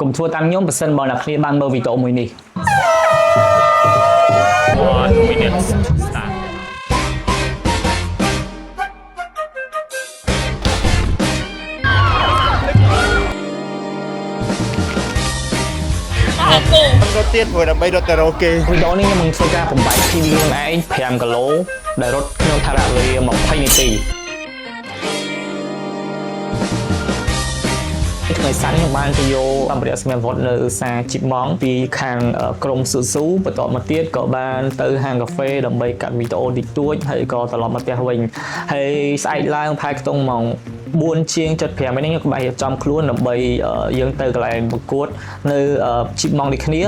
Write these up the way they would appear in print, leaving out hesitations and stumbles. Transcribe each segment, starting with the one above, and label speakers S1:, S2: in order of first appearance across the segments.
S1: កុំធ្វើតាមខ្ញុំបើសិនបើអ្នកគ្នាបានមើលវីដេអូមួយនេះ1 minute start
S2: រត់ទៀតព្រោះដើម្បីរត់ទៅរកគេ
S1: វីដេអូនេះខ្ញុំនឹងធ្វើការបំបែកពីខ្លួនឯង5គីឡូដែលរត់ក្នុងថវិកាវេលា20នាទីថ្ងៃសៅរ៍ខ្ញុំបានទៅយកសម្ភារៈសម្រាប់វត្តនៅសាជីបម៉ងពីខាងក្រុមស៊ូស៊ូបន្តមកទៀតក៏បានទៅហាងកាហ្វេដើម្បីកាត់វីដេអូតិចតួចហើយក៏ត្រឡប់មកផ្ទះវិញហើយស្អែកឡើងផែខ្ទង់ម៉ោង4:75នេះខ្ញុំក៏បានរៀបចំខ្លួនដើម្បីយើងទៅកន្លែងប្រកួតនៅជីបម៉ងដូចគ្នា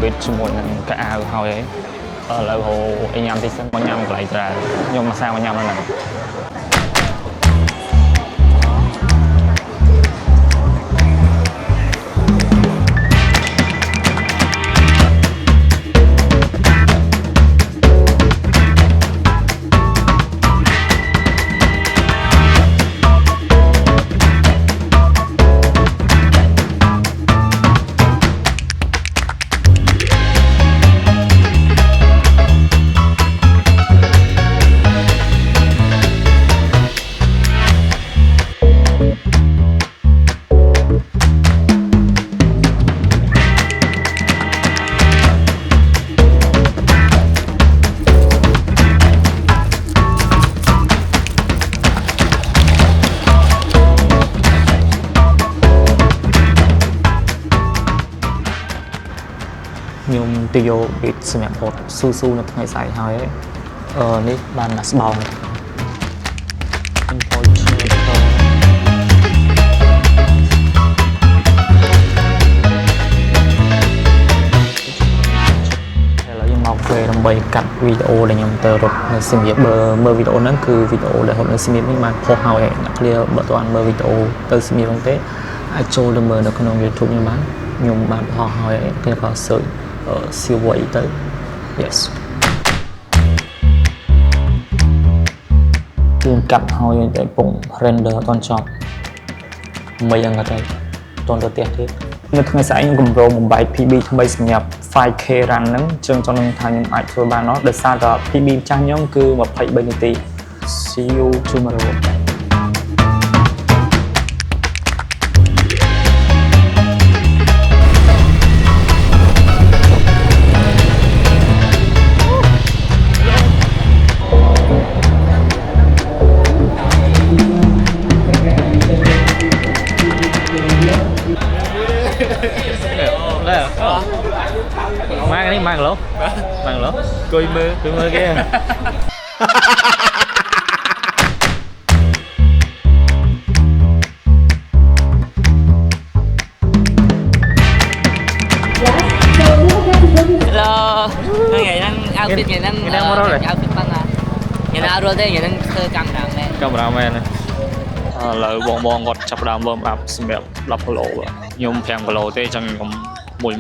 S1: ប៊ីតជាមួយនឹងកាអាវហើយឥឡូវហៅអីញ៉ាំតិចសិនមកញ៉ាំកន្លែងច្រើនខ្ញុំមកសាមកញ៉ាំហ្នឹងខ្ញុំទៅយកប៊ីតសម្រាប់រត់ស៊ូនៅថ្ងៃស្អែកហើយនេះបានដាក់ស្បោងខ្ញុំហូចឈើទៅឥឡូវខ្ញុំមកវេដើម្បីកាត់វីដេអូដែលខ្ញុំទៅរត់នៅសៀមរាបមើលវីដេអូហ្នឹងគឺវីដេអូដែលរត់នៅសៀមរាបនេះបានផុសហើយអ្នកគ្នាបើទាន់មើលវីដេអូទៅសៀមរាបហ្នឹងទេអាចចូលទៅមើលនៅក្នុង YouTube ខ្ញុំបានផុសហើយគេក៏ search សៀវ័យទៅ yes ខ្ញុំកាត់ហើយតែពង render អត់ទាន់ចប់មិនយ៉ាងណាទេតន់ទៅផ្ទះទៀតនៅថ្ងៃស្អែកខ្ញុំកម្រងបំបែក PB ថ្មីសម្រាប់ 5K run ហ្នឹងចឹងចង់នឹងថាខ្ញុំអាចធ្វើបានអត់ដោយសារតែ PB ម្ចាស់ខ្ញុំគឺ23នាទី see you tomorrow mang cái này mang lỗ cười mưa kia
S3: hello ngày đang outfit ngày đang outfit băng à ngày nào rồi thế ngày đang thơ cameraman
S1: này lời bọn gọt chập đàm bơm áp xem đẹp lắp lỗ nhôm phèn lỗ thế chẳng nhôm mùi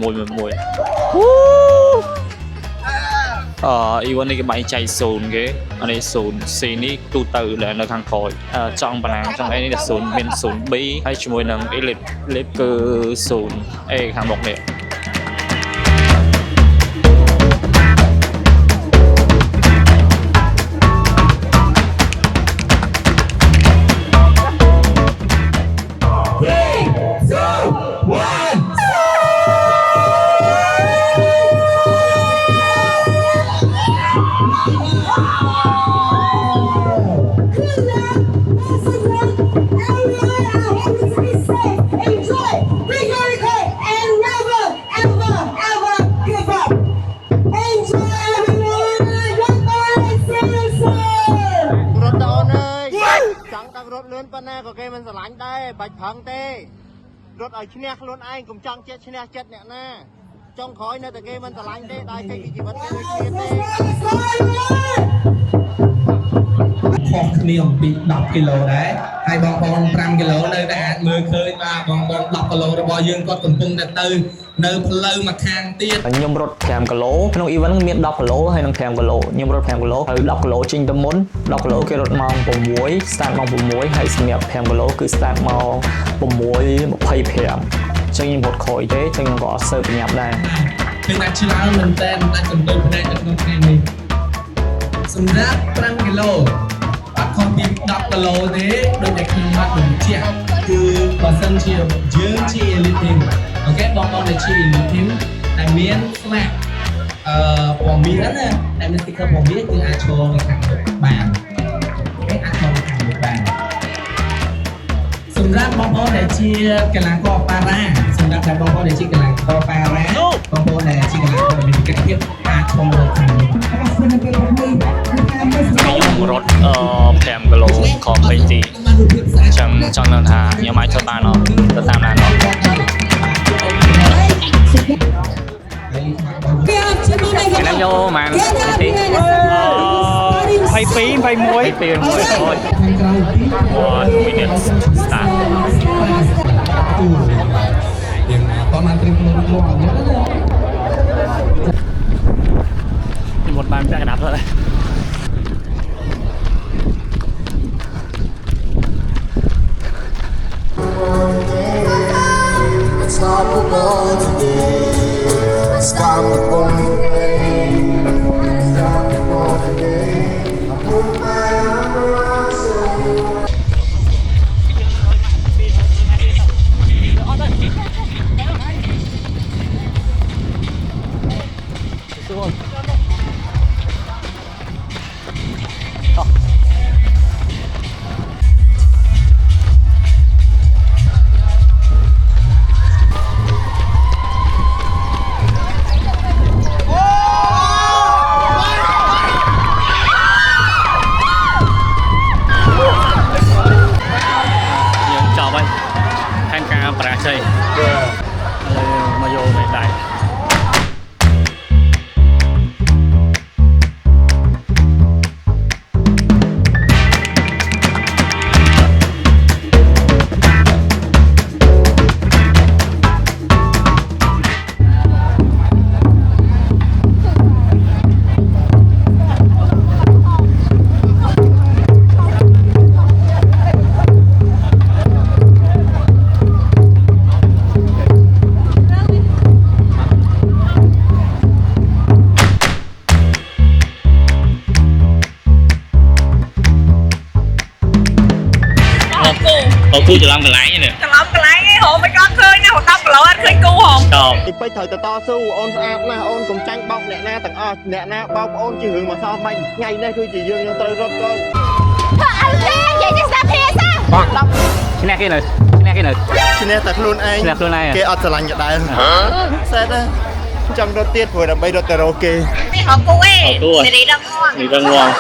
S1: even này cái máy chạy sồn cái anh ấy sồn xì ní tu từ để nó thằng khỏi trong bàn hàng trong ấy là sồn bên sồn bí hay chỉ mùi nằng cái lip cơ sồn hàng bọc này
S2: có cái mình sẽ lạnh đây bạch phẳng tê rốt ở trên luôn anh cùng trong chết trên chết nè nè trong khói nơi từ cái mình sẽ lạnh tê đây cái gì vẫn cái
S4: ខុសគ្នាអំពី10គីឡូដែរហើយបងប្អូន5គីឡូនៅតែអាចមើលឃើញបាទបងប្អូន10គីឡូរបស់យើងគាត់កំពុងតែទៅនៅផ្លូវមកខាងទៀត
S1: ខ្ញុំរត់5គីឡូក្នុង event មាន10គីឡូហើយនិង5គីឡូខ្ញុំរត់5គីឡូហើយ10គីឡូចេញទៅមុន10គីឡូគេរត់ម៉ោង6 start ម៉ោង6ហើយសម្រាប់5គីឡូគឺ start ម៉ោង6:25ចឹងខ្ញុំរត់ក្រោយទេចឹងខ្ញុំក៏អត់សូវប្រញាប់ដែរ
S4: គឺតែច្រើនមែនតើអាចកន្ទុយផ្នែកនៅក្នុងថ្ងៃនេះសម្រាប់5គីឡូអត់ខុសពី10គីឡូទេដូចតែខ្ញុំបានបញ្ជាក់គឺបើសិនជាយើងជា elite team អូខេបងប្អូនដែលជា elite team តែមាន flag ពណ៌មានណាតែមាន sticker ពណ៌មានគឺអាចឈរនៅខាងមុខបានអូខេអាចឈរនៅខាងមុខបានសម្រាប់បងប្អូនដែលជាកីឡាករប៉ារ៉ាសម្រាប់តែបងប្អូនដែលជាកីឡាករប៉ារ៉ាបងប្អូនដែលជាកីឡាករដែលមានកិត្តិយសអាចឈរនៅខាងមុខ
S5: ខ្ញុំរត់5គីឡូខំពេញទីចឹងចង់នឹងថាខ្ញុំអាចធ្វើបានអត់ទៅតាមណានោះខ្ញុំយកប្រហែលទី22 21 2 minute start
S4: យើងតោះបានត្រឹមខ្លួនខ្លួនអត់
S5: ខ្ញុំរត់បានពាក់កណ្ដាប់ទៅហើយ
S6: Unstoppable today, unstoppable today, unstoppable today. I put my arm around you.
S5: មកយកមេដាយ គូច្រឡំកន្លែងនេះច្រឡំកន្លែងឯងហៅមិនក៏ឃើញណា10គីឡូអត់ឃើញគូហងចប់
S2: ទីពេជ្រត្រូវទៅតស៊ូអូនស្អាតណាស់អូនកុំចាញ់បោកអ្នកណាទាំងអស់អ្នកណាបោកប្អូនជារឿងមកសោះបាញ់ថ្ងៃនេះគឺជាយើងត្រូវរត់កូន
S6: អត់ទេនិយាយទៅស្ដាប់គ្នាសោះ
S5: ឈ្នះគេនៅឈ្នះគេនៅ
S2: ឈ្នះតែខ្លួនឯងគេអត់ស្រឡាញ់ដដែលសេតចង់រត់ទៀតព្រោះដើម្បីរត់ទៅរកគេ
S6: នេះហៅគូឯងសេរីរងង
S5: នេះរងង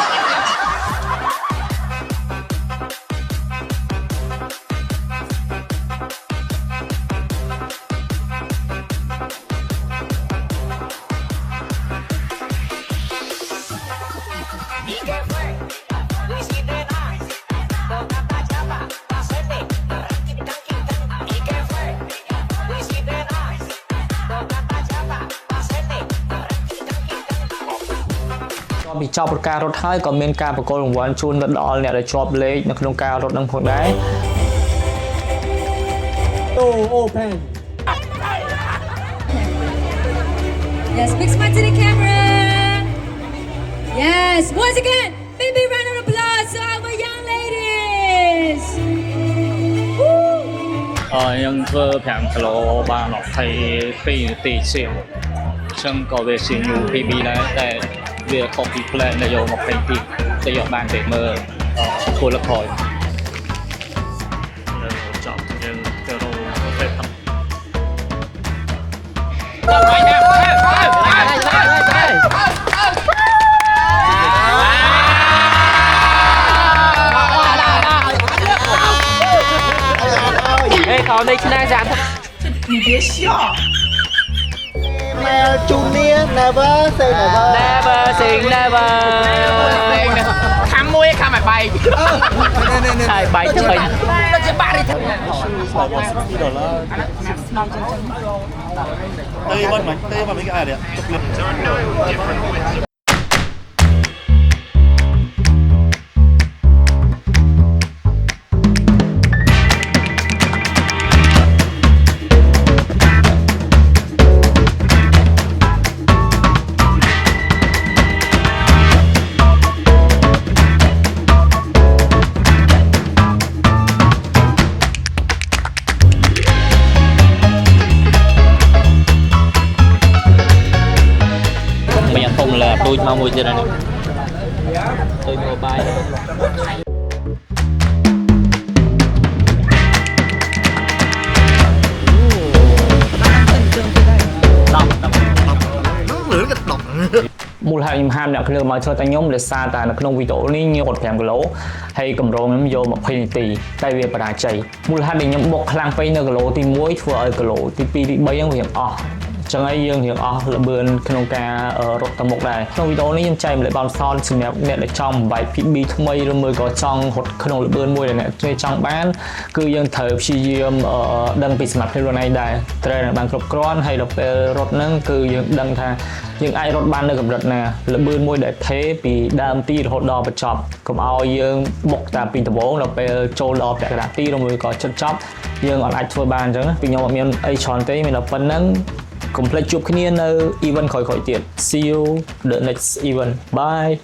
S1: ពីចប់ប្រការរត់ហើយក៏មានការប្រកល់រង្វាន់ជូនទៅដល់អ្នកដែលជាប់លេខនៅក្នុងការរត់នឹងផងដែរOpen
S7: Yes, big smile to the camera. Yes, once again, big round of applause to our young ladies.
S5: ខ្ញុំធ្វើ5គីឡូបាន22នាទីជាងចឹងក៏វាជាញូ PB ដែរតែវាខុសពី plan ដែលយក20ទីតែយកបានតែមើលគោលក្រោយចប់យើងទៅរកទៅថឹម
S3: เขาในชนะจัง
S2: 你别笑Mel Junior never say never
S3: never sing never
S2: ខាំមួយ
S3: ឯងខាំឲ្យបែកហើយបែកទៅវិញដូចជាបាក់រីទៅ
S2: Tây bên mấy cái ai đấy chụp lên
S5: mình ăn không là tôi mau mua trên này tôi mua bài
S1: មូលហេតុខ្ញុំហាមអ្នកគ្នាមកធ្វើតែខ្ញុំដោយសារតែនៅក្នុងវីដេអូនេះខ្ញុំអត់5គីឡូហើយកម្រងខ្ញុំយក20នាទីតែវាបរាជ័យមូលហេតុដែលខ្ញុំបុកខ្លាំងពេកនៅគីឡូទី1ធ្វើឲ្យគីឡូទី2ទី3ហ្នឹងវាអស់ចឹងហើយយើងរៀងអស់ល្បឿនក្នុងការរត់ទៅមុខដែរក្នុងវីដេអូនេះខ្ញុំចែកម្លែកបានសនសម្រាប់អ្នកដែលចង់បំបែក PB ថ្មីឬមួយក៏ចង់រត់ក្នុងល្បឿនមួយដែលអ្នកចង់បានគឺយើងត្រូវព្យាយាមដឹងពីសមត្ថភាពខ្លួនឯងដែរត្រូវបានគ្រប់គ្រាន់ហើយដល់ពេលរត់ហ្នឹងគឺយើងដឹងថាយើងអាចរត់បាននៅកម្រិតណាល្បឿនមួយដែលថេពីដើមទីរហូតដល់បញ្ចប់កុំឲ្យយើងបុកតាពីដំបូងដល់ពេលចូលដល់ពាក់កណ្ដាលទីឬមួយក៏ជិតចប់យើងអាចធ្វើបានអញ្ចឹងពីខ្ញុំអត់មានអីច្រើនទេមានតែប៉ុណ្្នឹងកុំភ្លេចជួបគ្នានៅ event ក្រោយៗទៀត See you the next event bye